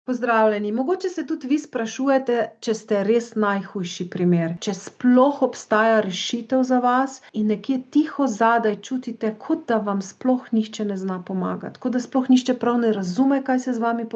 Pozdravljeni. Mogoče se tudi vi sprašujete, če ste res najhujši primer, če sploh obstaja rešitev za vas in nekje tiho zadaj čutite, kot da vam sploh nihče ne zna pomagati, kot da sploh nihče prav ne razume, kaj se z vami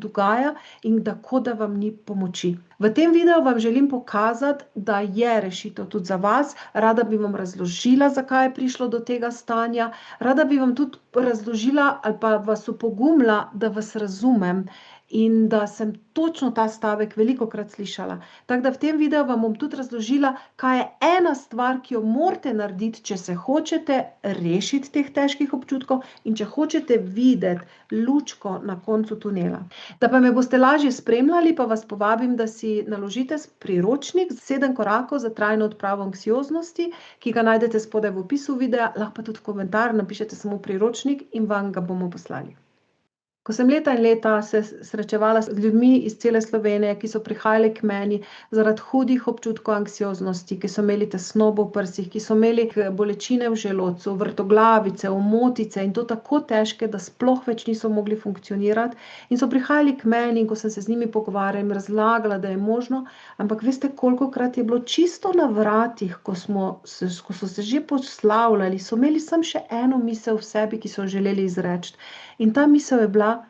dogaja in da kot da vam ni pomoči. V tem videu vam želim pokazati, da je rešitev tudi za vas. Rada bi vam razložila, zakaj je prišlo do tega stanja. Rada bi vam tudi razložila ali pa vas opogumila, da vas razumem. In da sem točno ta stavek velikokrat slišala. Tako da v tem videu vam bom tudi razložila, kaj je ena stvar, ki jo morate narediti, če se hočete rešiti teh težkih občutkov in če hočete videti lučko na koncu tunela. Da pa me boste lažje spremljali, pa vas povabim, da si naložite priročnik 7 korakov za trajno odpravo anksioznosti, ki ga najdete spodaj v opisu videa, lahko pa tudi v komentar napišete samo priročnik in vam ga bomo poslali. Ko sem leta in leta se srečevala z ljudmi iz cele Slovenije, ki so prihajali k meni zaradi hudih občutkov anksioznosti, ki so imeli tesnobo v prsih, ki so imeli bolečine v želodcu, vrtoglavice, omotice in to tako težke, da sploh več niso mogli funkcionirati in so prihajali k meni in ko sem se z njimi pogovarjala in razlagala, da je možno, ampak veste, kolikokrat je bilo čisto na vratih, ko so se že poslavljali, so imeli samo še eno misel v sebi, ki so želeli izreči. In ta misel je bila,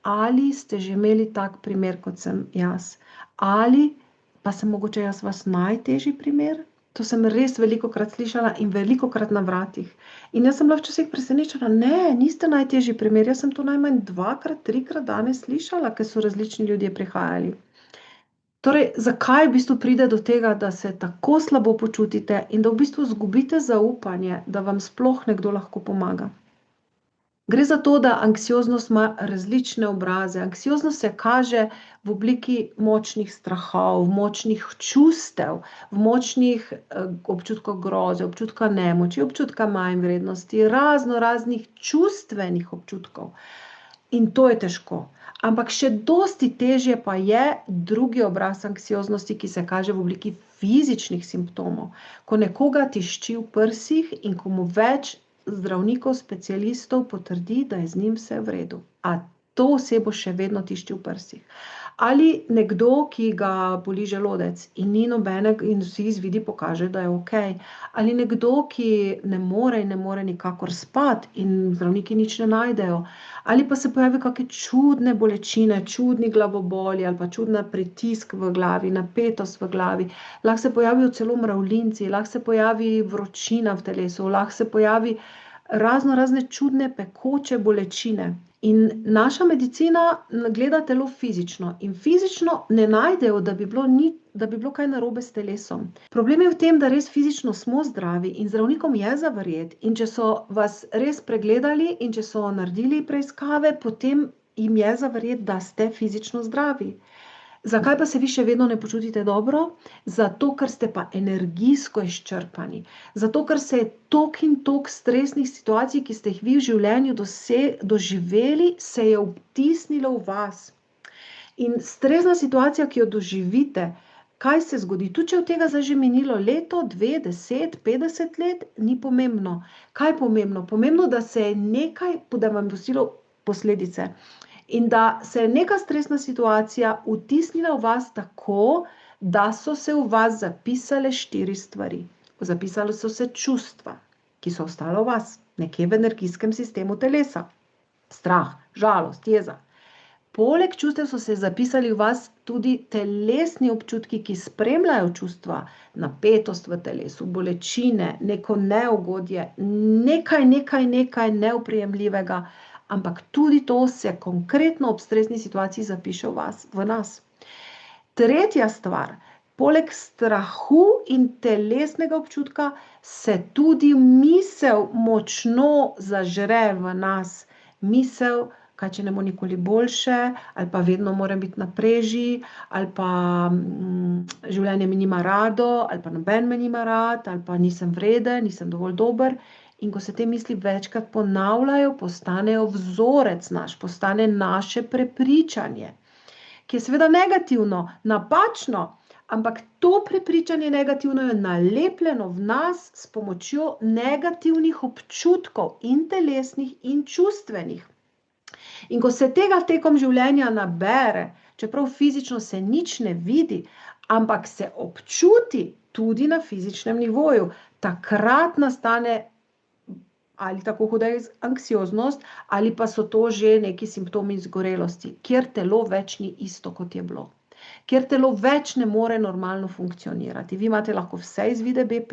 ali ste že imeli tak primer, kot sem jaz? Ali pa sem mogoče jaz vas najtežji primer? To sem res velikokrat slišala in velikokrat na vratih. In jaz sem bila včasih presenečena, ne, niste najtežji primer, jaz sem to najmanj 2-krat, 3-krat danes slišala, ker so različni ljudje prihajali. Torej, zakaj v bistvu pride do tega, da se tako slabo počutite in da v bistvu izgubite zaupanje, da vam sploh nekdo lahko pomaga? Gre za to, da anksioznost ima različne obraze. Anksioznost se kaže v obliki močnih strahov, močnih čustev, v močnih občutkov groze, občutka nemoči, občutka manjvrednosti, raznih čustvenih občutkov. In to je težko. Ampak še dosti težje pa je drugi obraz anksioznosti, ki se kaže v obliki fizičnih simptomov. Ko nekoga tišči v prsih in ko mu več zdravnikov, specialistov potrdi, da je z njim vse v redu. A to osebo še vedno tišči v prsih. Ali nekdo, ki ga boli želodec in ni nobenega in vsi izvidi pokaže, da je okej. Ali nekdo, ki ne more nikakor spati in zdravniki nič ne najdejo. Ali pa se pojavi kakšne čudne bolečine, čudni glavoboli ali pa čudna pritisk v glavi, napetost v glavi. Lahko se pojavijo celo mravljinci, lahko se pojavi vročina v telesu, lahko se pojavi razne čudne pekoče bolečine. In naša medicina gleda telo fizično in fizično ne najdejo, da bi bilo kaj narobe s telesom. Problem je v tem, da res fizično smo zdravi in zdravnikom je za verjeti. In če so vas res pregledali in če so naredili preiskave, potem jim je za verjeti, da ste fizično zdravi. Zakaj pa se vi še vedno ne počutite dobro? Zato, ker ste pa energijsko izčrpani. Zato, ker se je toliko in toliko stresnih situacij, ki ste jih vi v življenju doživeli, se je vtisnilo v vas. In stresna situacija, ki jo doživite, kaj se zgodi? Tudi če od tega zdaj že minilo leto, 2, 10, 50 let, ni pomembno. Kaj je pomembno? Pomembno, da se je nekaj, da vam je pustilo posledice. In da se je neka stresna situacija vtisnila v vas tako, da so se v vas zapisale 4 stvari. Zapisale so se čustva, ki so ostale v vas, nekje v energijskem sistemu telesa. Strah, žalost, jeza. Poleg čustev so se zapisali v vas tudi telesni občutki, ki spremljajo čustva, napetost v telesu, bolečine, neko neugodje, nekaj neoprijemljivega, ampak tudi to se konkretno ob stresni situaciji zapiše v nas. Tretja stvar, poleg strahu in telesnega občutka se tudi misel močno zažre v nas. Misel, kaj če ne bo nikoli boljše, ali pa vedno moram biti na preži, ali pa življenje mi nima rado, ali pa noben me nima rad, ali pa nisem vreden, nisem dovolj dober. In ko se te misli večkrat ponavljajo, postanejo vzorec naš, postane naše prepričanje, ki je seveda negativno, napačno, ampak to prepričanje negativno je nalepljeno v nas s pomočjo negativnih občutkov in telesnih in čustvenih. In ko se tega tekom življenja nabere, čeprav fizično se nič ne vidi, ampak se občuti tudi na fizičnem nivoju, takrat nastane ali tako huda anksioznost, ali pa so to že neki simptomi izgorelosti, kjer telo več ni isto, kot je bilo. Kjer telo več ne more normalno funkcionirati. Vi imate lahko vse izvide BP,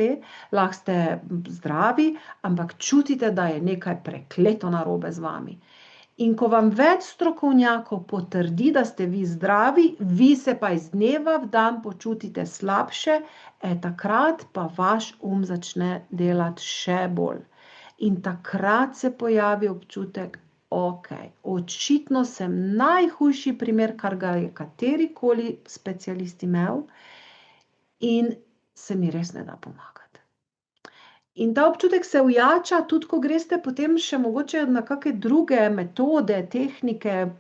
lahko ste zdravi, ampak čutite, da je nekaj prekleto narobe z vami. In ko vam več strokovnjakov potrdi, da ste vi zdravi, vi se pa iz dneva v dan počutite slabše, takrat pa vaš začne delati še bolj. In takrat se pojavi občutek, očitno sem najhujši primer, kar ga je katerikoli specialist imel, in se mi res ne da pomagati. In ta občutek se ujača tudi, ko greste potem še mogoče na kakšne druge metode, tehnike,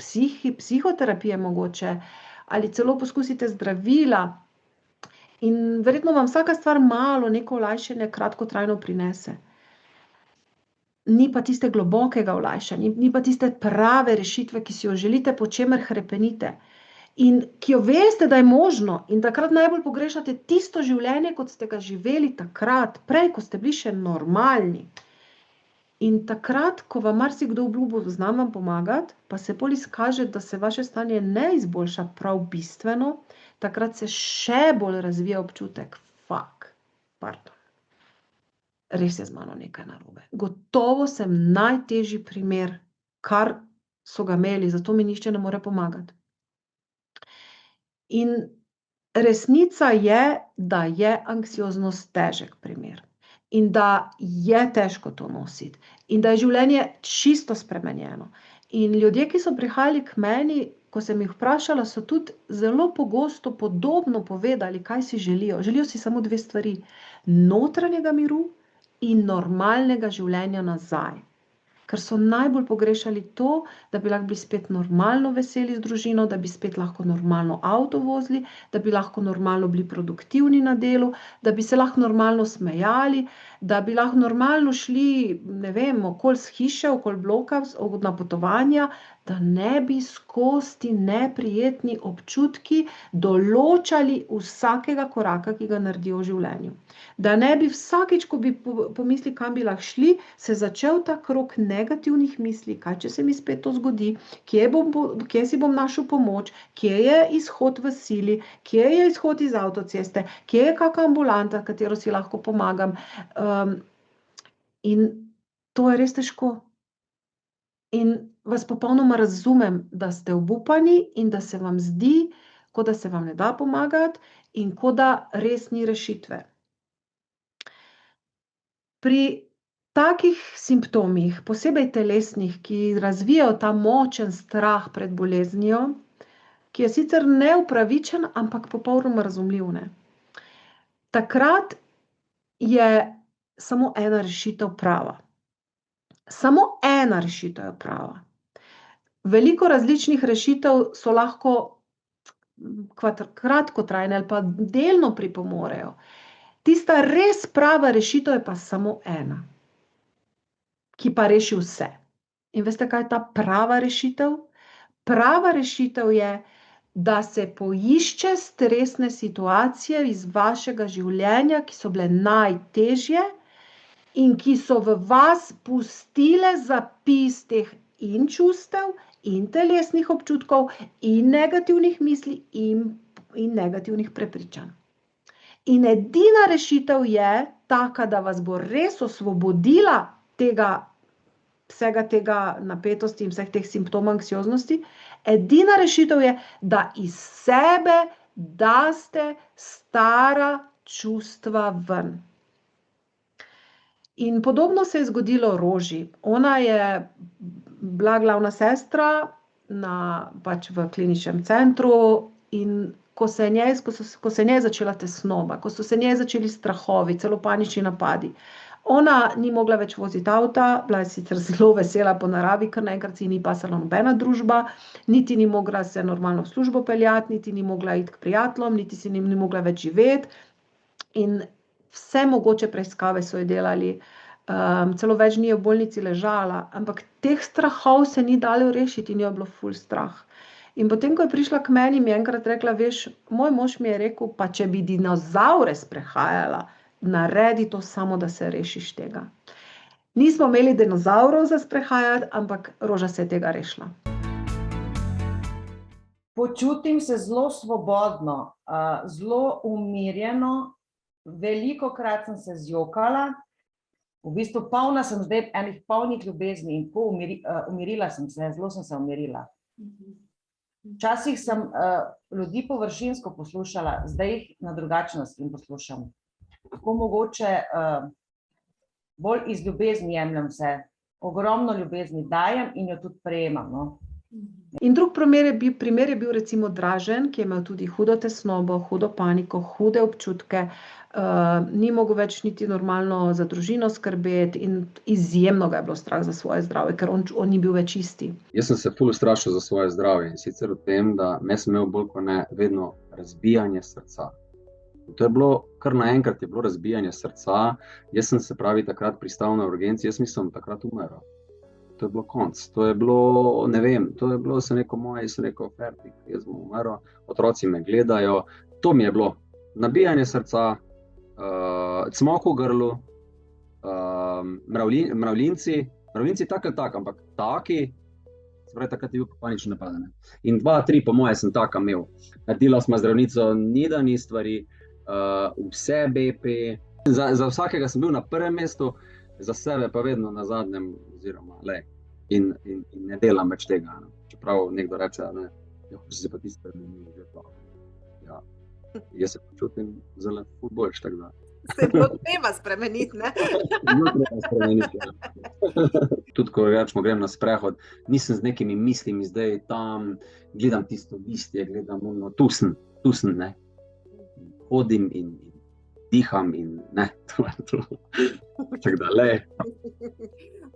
psihoterapije mogoče, ali celo poskusite zdravila. In verjetno vam vsaka stvar malo neko olajšanje kratkotrajno prinese. Ni pa tiste globokega olajšanja, ni pa tiste prave rešitve, ki si jo želite, po čemer hrepenite. In ki jo veste, da je možno, in takrat najbolj pogrešate tisto življenje, kot ste ga živeli takrat, prej, ko ste bili še normalni. In takrat, ko vam marsikdo obljubi, znam vam pomagati, pa se bolj izkaže, da se vaše stanje ne izboljša prav bistveno, takrat se še bolj razvija občutek, res je z mano nekaj narobe. Gotovo sem najtežji primer, kar so ga imeli, zato mi nihče ne more pomagati. In resnica je, da je anksioznost težek primer. In da je težko to nositi. In da je življenje čisto spremenjeno. In ljudje, ki so prihajali k meni, ko sem jih vprašala, so tudi zelo pogosto podobno povedali, kaj si želijo. Želijo si samo dve stvari. Notranjega miru in normalnega življenja nazaj. Ker so najbolj pogrešali to, da bi lahko bili spet normalno veseli z družino, da bi spet lahko normalno avto vozili, da bi lahko normalno bili produktivni na delu, da bi se lahko normalno smejali, da bi lahko normalno šli, ne vem, okoli s hiše, okoli bloka, na potovanja, da ne bi skozi ti neprijetni občutki določali vsakega koraka, ki ga naredijo v življenju. Da ne bi vsakič, ko bi pomislili, kam bi lahko šli, se začel ta krog negativnih misli, kaj če se mi spet to zgodi, kje si bom našel pomoč, kje je izhod v sili, kje je izhod iz avtoceste, kje je kakšna ambulanta, katero si lahko pomagam. In to je res težko. In vas popolnoma razumem, da ste obupani in da se vam zdi, kot da se vam ne da pomagati in kot da res ni rešitve. Pri takih simptomih, posebej telesnih, ki razvijajo ta močen strah pred boleznijo, ki je sicer neupravičen, ampak popolnoma razumljiv, ne. Takrat je samo ena rešitev prava. Samo ena rešitev je prava. Veliko različnih rešitev so lahko kratkotrajne ali pa delno pripomorejo. Tista res prava rešitev je pa samo ena, ki pa reši vse. In veste, kaj je ta prava rešitev? Prava rešitev je, da se poišče stresne situacije iz vašega življenja, ki so bile najtežje in ki so v vas pustile zapis teh in čustev, in telesnih občutkov, in negativnih misli, in negativnih prepričanj. In edina rešitev je taka, da vas bo res osvobodila vsega tega napetosti in vseh teh simptomov anksioznosti. Edina rešitev je, da iz sebe daste stara čustva ven. In podobno se je zgodilo Roži. Ona je bila glavna sestra v kliničnem centru in ko se je njej začela tesnoba, ko so se njej začeli strahovi, celo panični napadi, ona ni mogla več voziti avta, bila je sicer zelo vesela po naravi, ker naenkrat si ni pasala nobena družba, niti ni mogla se normalno v službo peljati, niti ni mogla iti k prijateljem, niti si ni mogla več živeti. In vse mogoče preiskave so jo delali, celo več dni je v bolnici ležala, ampak teh strahov se ni dalo rešiti in jo je bilo ful strah. In potem, ko je prišla k meni, mi je enkrat rekla, veš, moj mož mi je rekel, pa če bi dinozavre sprehajala, naredi to samo, da se rešiš tega. Nismo imeli dinozavrov za sprehajati, ampak Roža se je tega rešila. Počutim se zelo svobodno, zelo umirjeno, velikokrat sem se zjokala, v bistvu polna sem zdaj enih polnih ljubezni in umirila sem se, zelo sem se umirila. Včasih sem ljudi površinsko poslušala, zdaj jih na drugačen način poslušam. Tako mogoče bolj iz ljubezni jemljem vse, ogromno ljubezni dajem in jo tudi prejemam, no. In drug primer je bil recimo Dražen, ki je imel tudi hudo tesnobo, hudo paniko, hude občutke, ni mogel več niti normalno za družino skrbeti in izjemno ga je bilo strah za svoje zdravje, ker on ni bil več isti. Jaz sem se ful ustrašil za svoje zdravje in sicer v tem, da me sem imel bolj kot ne vedno razbijanje srca. In to je bilo, kar naenkrat je bilo razbijanje srca, jaz sem se pravi takrat pristal na urgenci, jaz mislim takrat umrl. To je bilo konc, to je bilo, ne vem, to je bilo, sem rekel, fertik, jaz bom umrl, otroci me gledajo, to mi je bilo, nabijanje srca, cmok v grlu, mravljinci tak ali tak, ampak taki, se pravi, takrat je bil panično napadene. In 2, 3 po moje sem taka imel, naredila smo zdravnico, ni stvari, vse BP, za vsakega sem bil na prvem mestu, za sebe pa vedno na zadnjem, oziroma in ne delam več tega. Ne. Čeprav nekdo reče, ne, hoče se pa ti spremeni, že to. Ja. Jaz se počutim zelo ful boljš, tako da. Se bo treba spremeniti, ne? Treba spremeniti, ja. Tudi, ko rečemo, grem na sprehod, nisem z nekimi mislimi zdaj tam, gledam tisto listje, gledam ono, tu sem, ne. Hodim in diham in ne, to je to. Tako da,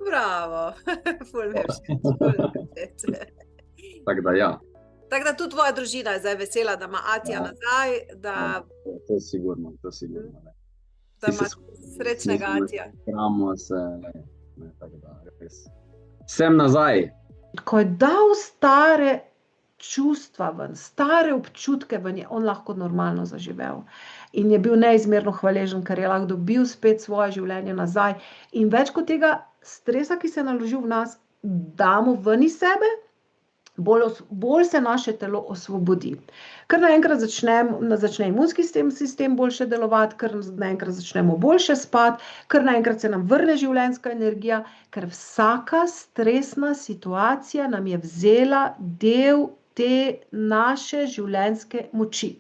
Bravo, ful me všeč. Tako da, ja. Tako da tudi tvoja družina je zdaj vesela, da ima Atija nazaj, da To je sigurno, ne. da ima srečnega Atija. Igramo se, ne, tako da, res. Sem nazaj. Ko je dal stare čustva ven, stare občutke ven, je on lahko normalno zaživel. In je bil neizmerno hvaležen, ker je lahko dobil spet svoje življenje nazaj. In več kot tega stresa, ki se je naložil v nas, damo ven iz sebe, bolj se naše telo osvobodi. Ker naenkrat začne imunski sistem boljše delovati, ker naenkrat začnemo boljše spati, ker naenkrat se nam vrne življenjska energija, ker vsaka stresna situacija nam je vzela del te naše življenjske moči.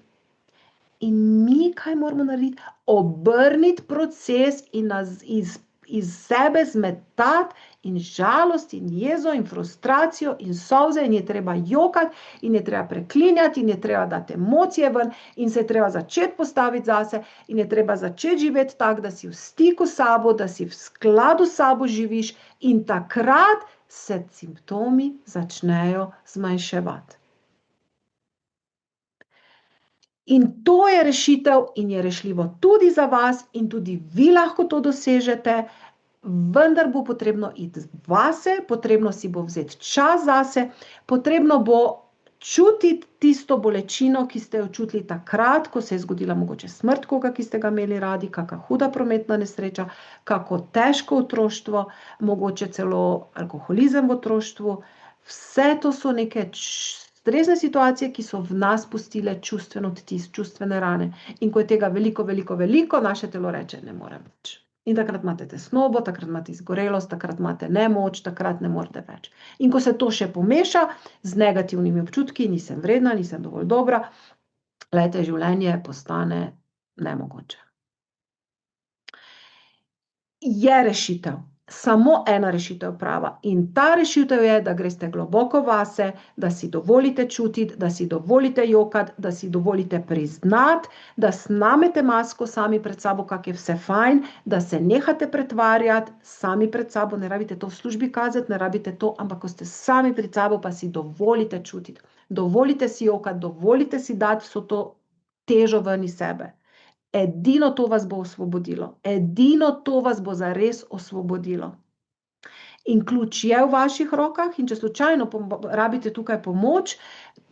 In mi kaj moramo narediti? Obrniti proces in nas iz sebe zmetati in žalost in jezo in frustracijo in solze in je treba jokati in je treba preklinjati in je treba dati emocije ven in se je treba začeti postaviti zase in je treba začeti živeti tako, da si v stiku s sabo, da si v skladu s sabo živiš in takrat se simptomi začnejo zmanjševati. In to je rešitev in je rešljivo tudi za vas in tudi vi lahko to dosežete, vendar bo potrebno iti vase, potrebno si bo vzeti čas zase, potrebno bo čutiti tisto bolečino, ki ste jo čutili takrat, ko se je zgodila mogoče smrt koga, ki ste ga imeli radi, kakšna huda prometna nesreča, kako težko otroštvo, mogoče celo alkoholizem v otroštvu. Vse to so neke stresne situacije, ki so v nas pustile čustven odtis, čustvene rane. In ko je tega veliko, naše telo reče, ne morem več. In takrat imate tesnobo, takrat imate izgorelost, takrat imate nemoč, takrat ne morete več. In ko se to še pomeša z negativnimi občutki, nisem vredna, nisem dovolj dobra, glejte, življenje postane nemogoče. Je rešitev. Samo ena rešitev prava in ta rešitev je, da greste globoko vase, da si dovolite čutiti, da si dovolite jokati, da si dovolite priznati, da snamete masko sami pred sabo, kak je vse fajn, da se nehate pretvarjati sami pred sabo, ne rabite to v službi kazati, ne rabite to, ampak ko ste sami pred sabo, pa si dovolite čutiti, dovolite si jokati, dovolite si dati vso to težo ven iz sebe. Edino to vas bo osvobodilo. Edino to vas bo zares osvobodilo. In ključ je v vaših rokah in če slučajno rabite tukaj pomoč,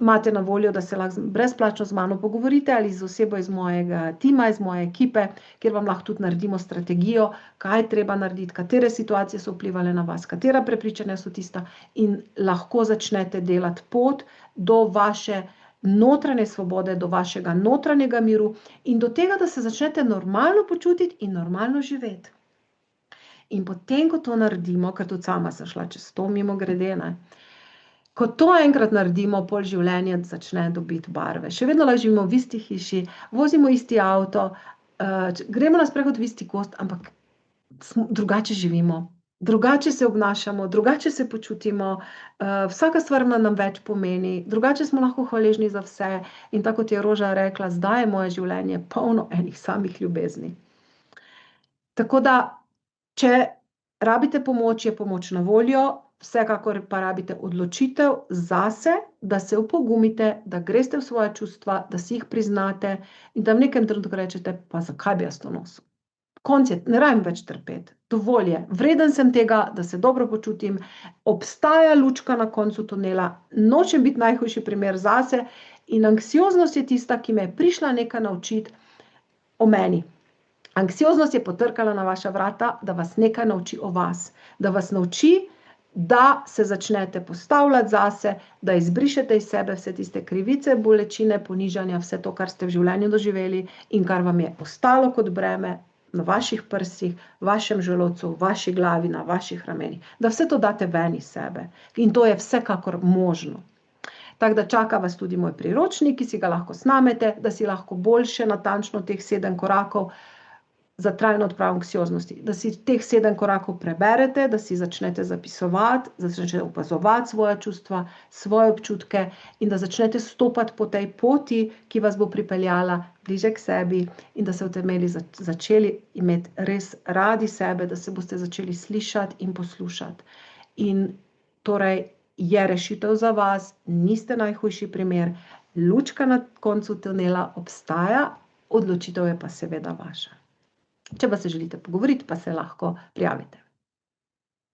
imate na voljo, da se lahko brezplačno z mano pogovorite ali z osebo iz mojega tima, iz moje ekipe, kjer vam lahko tudi naredimo strategijo, kaj treba narediti, katere situacije so vplivale na vas, katera prepričanja so tista in lahko začnete delati pot do vaše notranje svobode, do vašega notranjega miru in do tega, da se začnete normalno počutiti in normalno živeti. In potem, ko to naredimo, ker tudi sama sem šla čez to mimogrede, ko to enkrat naredimo, pol življenje začne dobiti barve. Še vedno lahko živimo v isti hiši, vozimo isti avto, gremo na sprehod v isti gozd, ampak drugače živimo, drugače se obnašamo, drugače se počutimo, vsaka stvar nam več pomeni, drugače smo lahko hvaležni za vse in tako kot je Roža rekla, zdaj je moje življenje polno enih samih ljubezni. Tako da, če rabite pomoč, je pomoč na voljo, vsekakor pa rabite odločitev zase, da se opogumite, da greste v svoja čustva, da si jih priznate in da v nekem trenutku rečete, pa zakaj bi jaz to nosil? Konc je, ne rabim več trpeti, dovolj je, vreden sem tega, da se dobro počutim, obstaja lučka na koncu tunela, nočem biti najhujši primer zase in anksioznost je tista, ki me je prišla nekaj naučiti o meni. Anksioznost je potrkala na vaša vrata, da vas nekaj nauči o vas, da vas nauči, da se začnete postavljati zase, da izbrišete iz sebe vse tiste krivice, bolečine, ponižanja, vse to, kar ste v življenju doživeli in kar vam je ostalo kot breme na vaših prsih, vašem želodcu, vaši glavi, na vaših ramenih, da vse to date ven iz sebe in to je vsekakor možno. Tako da čaka vas tudi moj priročnik, ki si ga lahko snamete, da si lahko boljše natančno teh 7 korakov za trajno odpravo anksioznosti, da si teh 7 korakov preberete, da si začnete zapisovati, da začnete opazovati svoja čustva, svoje občutke in da začnete stopati po tej poti, ki vas bo pripeljala bliže k sebi in da se boste začeli imeti res radi sebe, da se boste začeli slišati in poslušati. In torej je rešitev za vas, niste najhujši primer, lučka na koncu tunela obstaja, odločitev je pa seveda vaša. Če pa se želite pogovoriti, pa se lahko prijavite.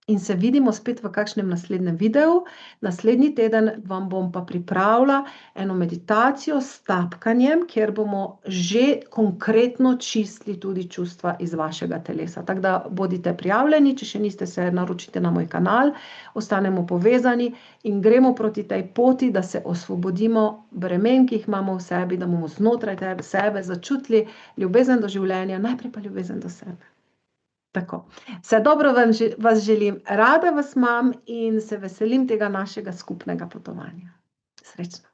In se vidimo spet v kakšnem naslednjem videu. Naslednji teden vam bom pa pripravila eno meditacijo s tapkanjem, kjer bomo že konkretno čistili tudi čustva iz vašega telesa. Tako da bodite prijavljeni, če še niste, se naročite na moj kanal, ostanemo povezani in gremo proti tej poti, da se osvobodimo bremen, ki jih imamo v sebi, da bomo znotraj sebe začutili ljubezen do življenja, najprej pa ljubezen do sebe. Tako, vse dobro vas želim, rada vas imam in se veselim tega našega skupnega potovanja. Srečno.